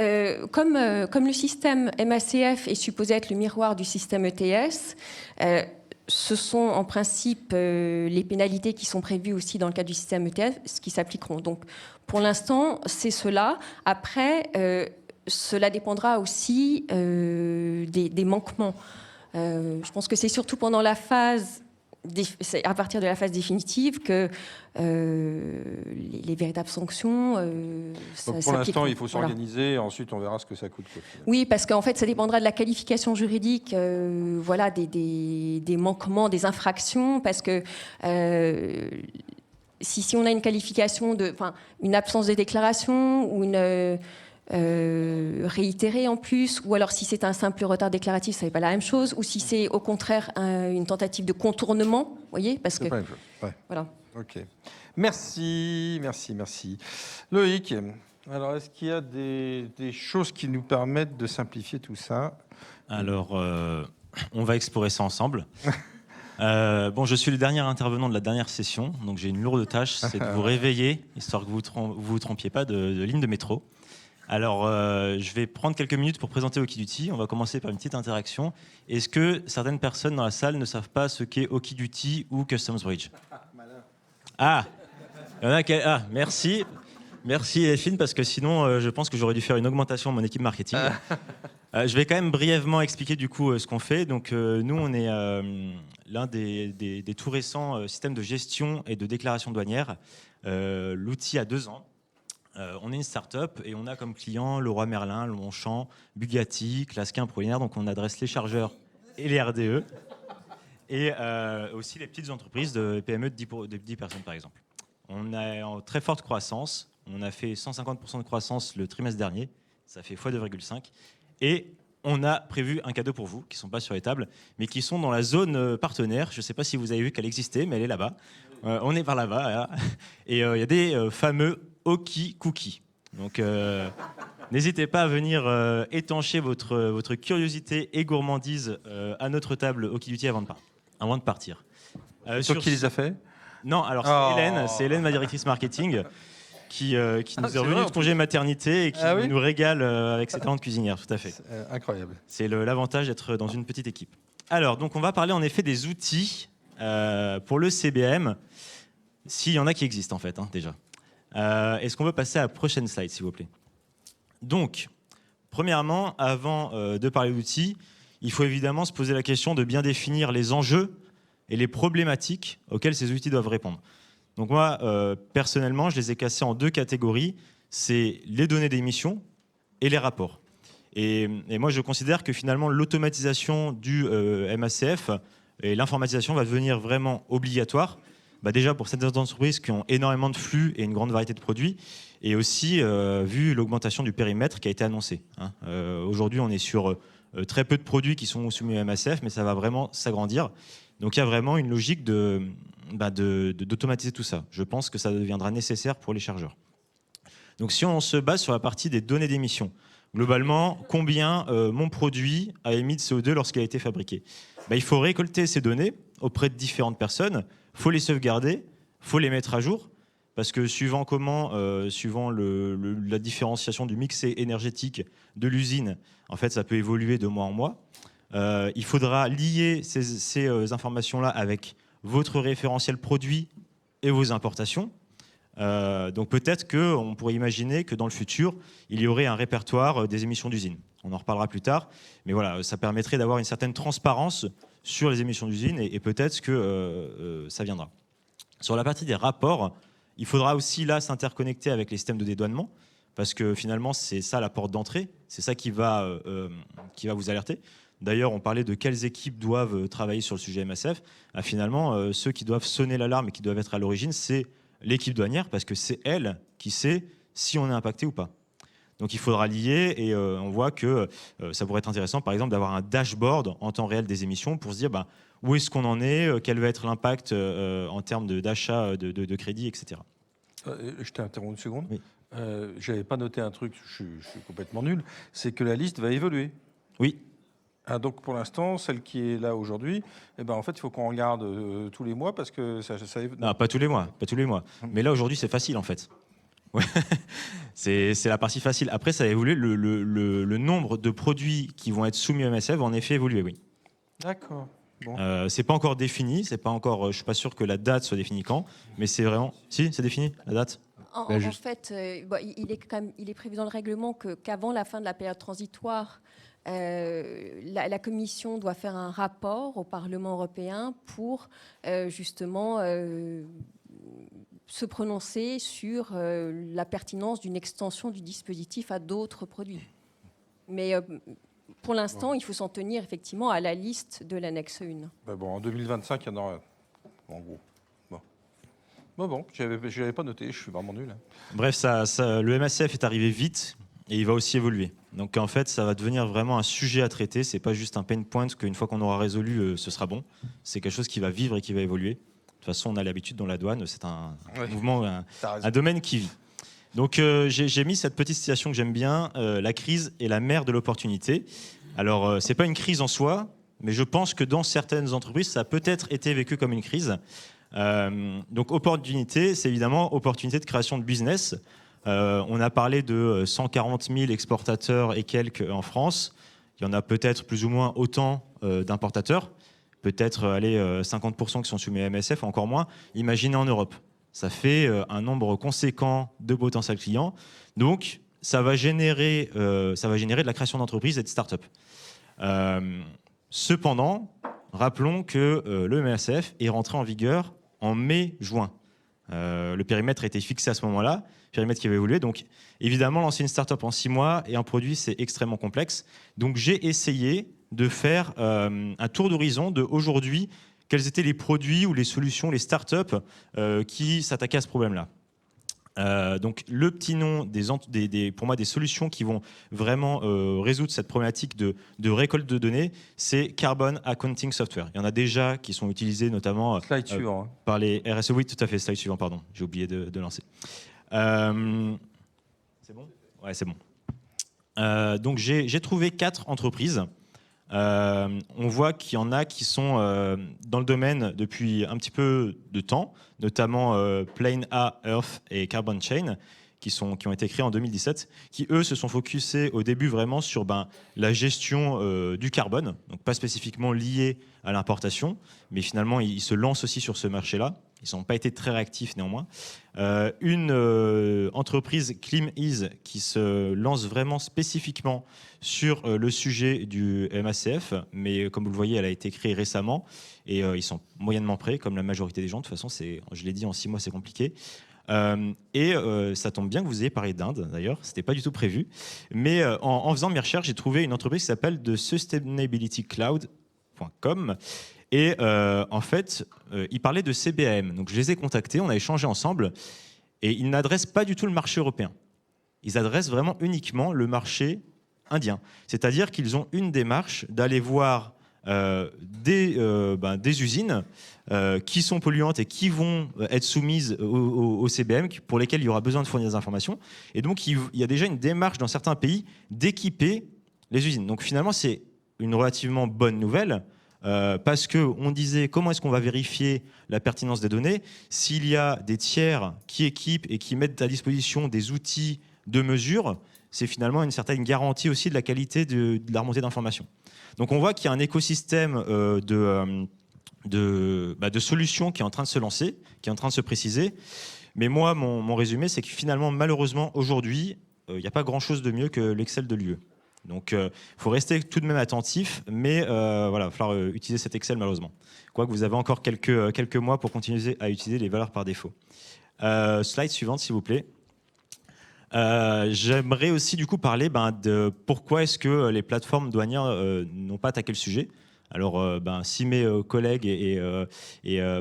comme le système MACF est supposé être le miroir du système ETS, ce sont en principe les pénalités qui sont prévues aussi dans le cadre du système ETF qui s'appliqueront. Donc, pour l'instant, c'est cela. Après, cela dépendra aussi des manquements. Je pense que c'est surtout pendant la phase, c'est à partir de la phase définitive que les véritables sanctions Donc pour l'instant, il faut s'organiser, et ensuite on verra ce que ça coûte. Oui, parce qu'en fait, ça dépendra de la qualification juridique des manquements, des infractions, parce que si on a une qualification une absence de déclaration ou une réitérée en plus, ou alors si c'est un simple retard déclaratif, ça n'est pas la même chose, ou si c'est au contraire une tentative de contournement, vous voyez, parce que pas la même chose. Ouais. Voilà. Ok. Merci. Loïc, alors est-ce qu'il y a des choses qui nous permettent de simplifier tout ça? Alors, on va explorer ça ensemble. Je suis le dernier intervenant de la dernière session, donc j'ai une lourde tâche, c'est de vous réveiller, histoire que vous vous trompiez pas de ligne de métro. Alors, je vais prendre quelques minutes pour présenter Okiduty. On va commencer par une petite interaction. Est-ce que certaines personnes dans la salle ne savent pas ce qu'est Okiduty ou Customs Bridge? Ah, il y en a qui... Ah, merci. Merci Elphine, parce que sinon, je pense que j'aurais dû faire une augmentation de mon équipe marketing. Je vais quand même brièvement expliquer du coup ce qu'on fait. Donc, nous, on est l'un des tout récents systèmes de gestion et de déclaration douanière. L'outil a 2 ans. On est une start-up et on a comme clients Leroy Merlin, Longchamp, Bugatti, Clasquin, Prolinaire. Donc on adresse les chargeurs et les RDE. Et aussi les petites entreprises de PME de 10 personnes par exemple. On est en très forte croissance. On a fait 150% de croissance le trimestre dernier. Ça fait x2,5. Et on a prévu un cadeau pour vous, qui ne sont pas sur les tables, mais qui sont dans la zone partenaire. Je ne sais pas si vous avez vu qu'elle existait, mais elle est là-bas. On est par là-bas. Là. Et il y a des fameux Oki Cookie. Donc, n'hésitez pas à venir étancher votre curiosité et gourmandise à notre table Okiduty avant de partir. Toi qui les a fait? Non, alors c'est Hélène, ma directrice marketing, qui nous est revenue de congé maternité et qui nous régale avec ses talents de cuisinière, tout à fait. Incroyable. C'est l'avantage d'être dans une petite équipe. Alors, donc on va parler en effet des outils pour le CBM, s'il y en a qui existent en fait, déjà. Est-ce qu'on veut passer à la prochaine slide, s'il vous plaît? Donc, premièrement, avant de parler d'outils, il faut évidemment se poser la question de bien définir les enjeux et les problématiques auxquelles ces outils doivent répondre. Donc moi, personnellement, je les ai cassés en 2 catégories. C'est les données d'émission et les rapports. Et moi, je considère que finalement, l'automatisation du MACF et l'informatisation va devenir vraiment obligatoire. Déjà pour certaines entreprises qui ont énormément de flux et une grande variété de produits, et aussi vu l'augmentation du périmètre qui a été annoncée. Aujourd'hui, on est sur très peu de produits qui sont soumis au MACF, mais ça va vraiment s'agrandir. Donc il y a vraiment une logique d'automatiser tout ça. Je pense que ça deviendra nécessaire pour les chargeurs. Donc si on se base sur la partie des données d'émission, globalement, combien mon produit a émis de CO2 lorsqu'il a été fabriqué? Il faut récolter ces données auprès de différentes personnes. Il faut les sauvegarder, il faut les mettre à jour, parce que suivant la différenciation du mix énergétique de l'usine, en fait, ça peut évoluer de mois en mois. Il faudra lier ces informations-là avec votre référentiel produit et vos importations. Donc peut-être qu'on pourrait imaginer que dans le futur, il y aurait un répertoire des émissions d'usine. On en reparlera plus tard, mais voilà, ça permettrait d'avoir une certaine transparence sur les émissions d'usine et peut-être que ça viendra. Sur la partie des rapports, il faudra aussi là s'interconnecter avec les systèmes de dédouanement parce que finalement c'est ça la porte d'entrée, c'est ça qui va vous alerter. D'ailleurs, on parlait de quelles équipes doivent travailler sur le sujet MACF. Finalement, ceux qui doivent sonner l'alarme et qui doivent être à l'origine, c'est l'équipe douanière parce que c'est elle qui sait si on est impacté ou pas. Donc il faudra lier et on voit que ça pourrait être intéressant par exemple d'avoir un dashboard en temps réel des émissions pour se dire où est-ce qu'on en est, quel va être l'impact en termes d'achat de crédit, etc. Je t'ai interrompu une seconde. Oui. Je n'avais pas noté un truc, je suis complètement nul, c'est que la liste va évoluer. Oui. Donc pour l'instant, celle qui est là aujourd'hui, en fait, il faut qu'on regarde tous les mois parce que ça Non, pas tous les mois. Mais là aujourd'hui, c'est facile en fait. Ouais. C'est la partie facile. Après, ça a évolué. Le nombre de produits qui vont être soumis au MACF va en effet évoluer, oui. D'accord. Bon. C'est pas encore défini, c'est pas encore. Je suis pas sûr que la date soit définie quand, mais c'est vraiment. Si, c'est défini la date. En fait, il est prévu dans le règlement qu'avant la fin de la période transitoire, la Commission doit faire un rapport au Parlement européen pour justement se prononcer sur la pertinence d'une extension du dispositif à d'autres produits. Mais pour l'instant, il faut s'en tenir effectivement à la liste de l'annexe 1. En 2025, il y en aura, en gros. Je l'avais pas noté, je suis vraiment nul. Bref, le MACF est arrivé vite et il va aussi évoluer. Donc en fait, ça va devenir vraiment un sujet à traiter. C'est pas juste un pain point qu'une fois qu'on aura résolu, ce sera bon. C'est quelque chose qui va vivre et qui va évoluer. De toute façon, on a l'habitude dans la douane, c'est un mouvement, un domaine qui vit. Donc j'ai mis cette petite citation que j'aime bien, la crise est la mère de l'opportunité. Alors c'est pas une crise en soi, mais je pense que dans certaines entreprises, ça a peut-être été vécu comme une crise. Donc opportunité, c'est évidemment opportunité de création de business. On a parlé de 140 000 exportateurs et quelques en France. Il y en a peut-être plus ou moins autant d'importateurs. Peut-être 50% qui sont soumis à MSF, encore moins. Imaginez en Europe. Ça fait un nombre conséquent de potentiels clients. Donc, ça va générer de la création d'entreprises et de start-up. Cependant, rappelons que le MSF est rentré en vigueur en mai-juin. Le périmètre a été fixé à ce moment-là, périmètre qui avait évolué. Donc, évidemment, lancer une start-up en 6 mois et un produit, c'est extrêmement complexe. Donc, j'ai essayé de faire un tour d'horizon de aujourd'hui, quels étaient les produits ou les solutions, les start-up qui s'attaquaient à ce problème-là. Donc le petit nom pour moi des solutions qui vont vraiment résoudre cette problématique de récolte de données, c'est Carbon Accounting Software. Il y en a déjà qui sont utilisés notamment par les RSE. Oui, tout à fait, slide suivant, pardon. J'ai oublié de lancer. C'est bon ? Ouais, c'est bon. Donc j'ai trouvé 4 entreprises. On voit qu'il y en a qui sont dans le domaine depuis un petit peu de temps, notamment Plane A Earth et Carbon Chain, qui ont été créés en 2017, qui eux se sont focusés au début vraiment sur la gestion du carbone, donc pas spécifiquement lié à l'importation, mais finalement ils se lancent aussi sur ce marché-là. Ils n'ont pas été très réactifs néanmoins. Une entreprise ClimEase qui se lance vraiment spécifiquement sur le sujet du MACF, mais comme vous le voyez, elle a été créée récemment et ils sont moyennement prêts, comme la majorité des gens. De toute façon, je l'ai dit, en 6 mois, c'est compliqué. Ça tombe bien que vous ayez parlé d'Inde, d'ailleurs, c'était pas du tout prévu. Mais en faisant mes recherches, j'ai trouvé une entreprise qui s'appelle The sustainabilitycloud.com. Et en fait, ils parlaient de CBAM. Donc je les ai contactés, on a échangé ensemble, et ils n'adressent pas du tout le marché européen. Ils adressent vraiment uniquement le marché indien. C'est-à-dire qu'ils ont une démarche d'aller voir des usines qui sont polluantes et qui vont être soumises au CBM, pour lesquelles il y aura besoin de fournir des informations. Et donc il y a déjà une démarche dans certains pays d'équiper les usines. Donc finalement, c'est une relativement bonne nouvelle. Parce qu'on disait comment est-ce qu'on va vérifier la pertinence des données s'il y a des tiers qui équipent et qui mettent à disposition des outils de mesure, c'est finalement une certaine garantie aussi de la qualité de la remontée d'informations. Donc on voit qu'il y a un écosystème de solutions qui est en train de se lancer, qui est en train de se préciser. Mais moi, mon résumé, c'est que finalement, malheureusement, aujourd'hui, il n'y a pas grand-chose de mieux que l'Excel de l'UE. Donc, il faut rester tout de même attentif, mais il va falloir utiliser cet Excel malheureusement. Quoique vous avez encore quelques mois pour continuer à utiliser les valeurs par défaut. Slide suivante, s'il vous plaît. J'aimerais aussi du coup parler de pourquoi est-ce que les plateformes douanières n'ont pas attaqué le sujet. Alors, si mes collègues et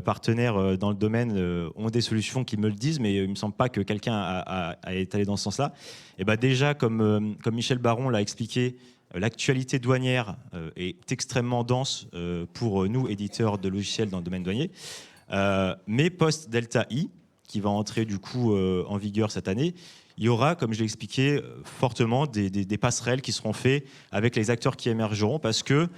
partenaires dans le domaine ont des solutions qui me le disent, mais il ne me semble pas que quelqu'un est allé dans ce sens-là. Et déjà, comme Michel Baron l'a expliqué, l'actualité douanière est extrêmement dense pour nous, éditeurs de logiciels dans le domaine douanier. Mais post-Delta I, qui va entrer du coup en vigueur cette année, il y aura, comme je l'ai expliqué, fortement des passerelles qui seront faites avec les acteurs qui émergeront, parce que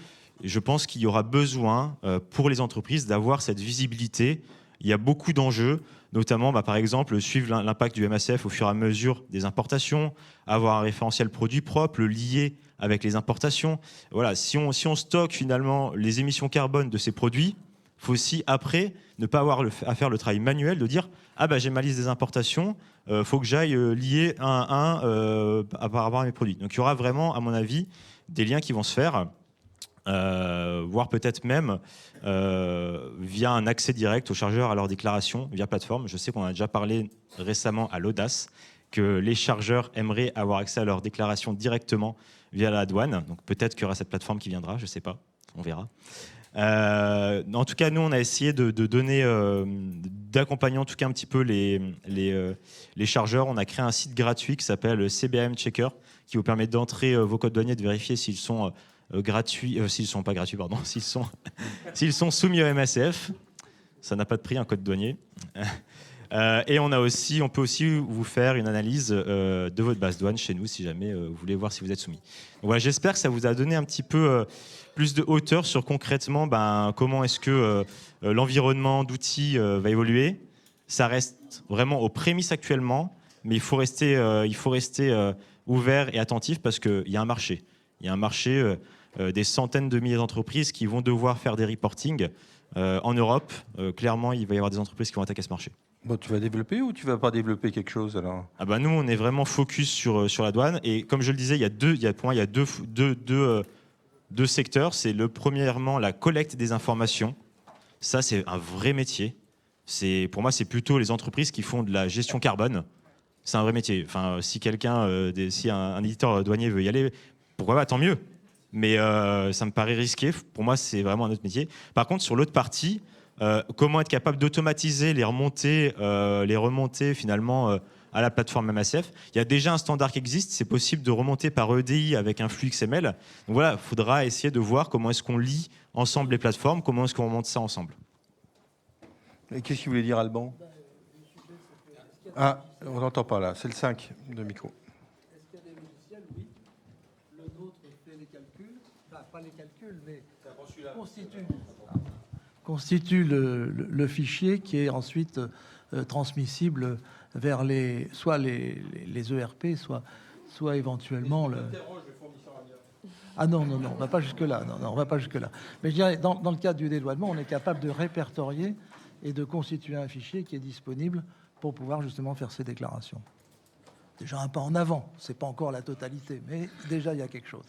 je pense qu'il y aura besoin pour les entreprises d'avoir cette visibilité. Il y a beaucoup d'enjeux, notamment par exemple suivre l'impact du MACF au fur et à mesure des importations, avoir un référentiel produit propre, le lier avec les importations. Voilà, si on stocke finalement les émissions carbone de ces produits, il faut aussi après ne pas avoir à faire le travail manuel de dire ah bah j'ai ma liste des importations, faut que j'aille lier un par rapport à mes produits. Donc il y aura vraiment, à mon avis, des liens qui vont se faire, voire peut-être même via un accès direct aux chargeurs à leur déclaration via plateforme. Je sais qu'on a déjà parlé récemment à l'Audace que les chargeurs aimeraient avoir accès à leur déclaration directement via la douane. Donc peut-être qu'il y aura cette plateforme qui viendra, je ne sais pas, on verra. En tout cas, nous, on a essayé de donner, d'accompagner en tout cas un petit peu les chargeurs. On a créé un site gratuit qui s'appelle CBAM Checker, qui vous permet d'entrer vos codes douaniers, de vérifier s'ils sont gratuits, s'ils sont pas gratuits, pardon, s'ils sont soumis au MACF. Ça n'a pas de prix, un code douanier. Et on peut aussi vous faire une analyse de votre base douane chez nous, si jamais vous voulez voir si vous êtes soumis. Donc voilà, j'espère que ça vous a donné un petit peu plus de hauteur sur concrètement comment est-ce que l'environnement d'outils va évoluer. Ça reste vraiment aux prémices actuellement, mais il faut rester ouvert et attentif parce qu'il y a un marché. Il y a un marché des centaines de milliers d'entreprises qui vont devoir faire des reporting en Europe. Clairement, il va y avoir des entreprises qui vont attaquer ce marché. Bon, tu vas développer ou tu vas pas développer quelque chose alors ? Nous, on est vraiment focus sur la douane. Et comme je le disais, pour moi, il y a deux secteurs. C'est premièrement la collecte des informations. Ça, c'est un vrai métier. Pour moi, c'est plutôt les entreprises qui font de la gestion carbone. C'est un vrai métier. Enfin, si un éditeur douanier veut y aller, pourquoi pas, tant mieux. Mais ça me paraît risqué. Pour moi, c'est vraiment un autre métier. Par contre, sur l'autre partie, comment être capable d'automatiser les remontées finalement à la plateforme MACF. Il y a déjà un standard qui existe, c'est possible de remonter par EDI avec un flux XML. Donc voilà, il faudra essayer de voir comment est-ce qu'on lie ensemble les plateformes, comment est-ce qu'on remonte ça ensemble. Et qu'est-ce qu'il voulait dire Alban ? Ah, on n'entend pas là, c'est le 5 de micro. Est-ce qu'il y a des logiciels ? Oui. Le nôtre fait les calculs, enfin pas les calculs, mais constitue le fichier qui est ensuite transmissible vers soit les ERP, soit éventuellement le... Ah non, on va pas jusque-là. Non, on va pas jusque-là. Mais je dirais, dans le cadre du dédouanement, on est capable de répertorier et de constituer un fichier qui est disponible pour pouvoir justement faire ces déclarations. Déjà un pas en avant, c'est pas encore la totalité, mais déjà il y a quelque chose.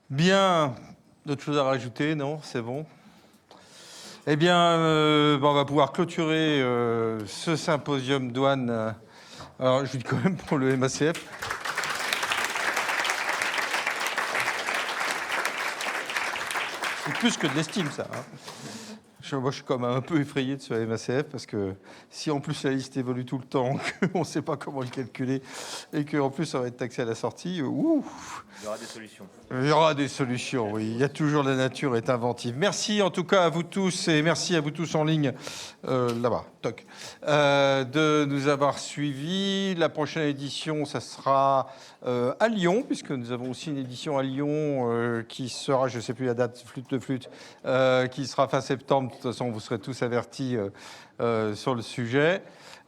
Bien, d'autres choses à rajouter ? Non, c'est bon. Eh bien, on va pouvoir clôturer ce symposium douane. Alors, je dis quand même pour le MACF. C'est plus que de l'estime, ça. Moi, je suis quand même un peu effrayé de ce MACF parce que si en plus la liste évolue tout le temps, qu'on ne sait pas comment le calculer et qu'en plus ça va être taxé à la sortie, Il y aura des solutions. Il y aura des solutions, oui. Il y a toujours, la nature est inventive. Merci en tout cas à vous tous et merci à vous tous en ligne, là-bas, toc, de nous avoir suivis. La prochaine édition, ça sera à Lyon, puisque nous avons aussi une édition à Lyon qui sera, je ne sais plus la date, flûte, qui sera fin septembre. De toute façon, vous serez tous avertis sur le sujet.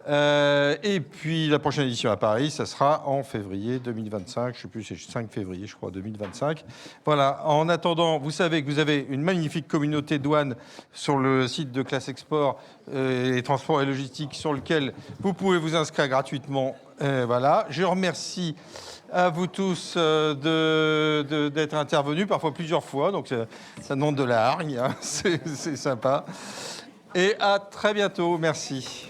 Et puis la prochaine édition à Paris, ça sera en février 2025. Je ne sais plus, c'est 5 février, je crois, 2025. Voilà. En attendant, vous savez que vous avez une magnifique communauté douane sur le site de Classe Export et Transport et Logistique, sur lequel vous pouvez vous inscrire gratuitement. Voilà. Je remercie à vous tous d'être intervenus, parfois plusieurs fois. Donc ça demande de la hargne, hein. C'est sympa. Et à très bientôt. Merci.